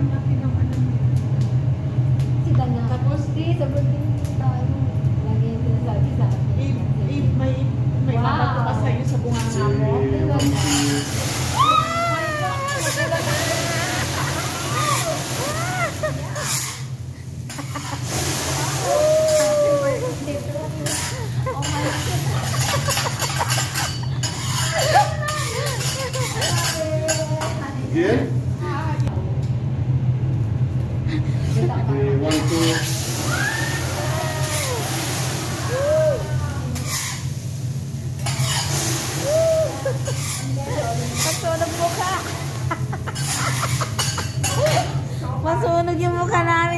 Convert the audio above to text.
ang laki ng ano. Sita na. Tapos, Di, sabon din tayo. Lagi yung sinasabi sa akin. may babato ka sa'yo sa bunganga mo. Again? Okay, 1, 2. Masunog yung mukha namin.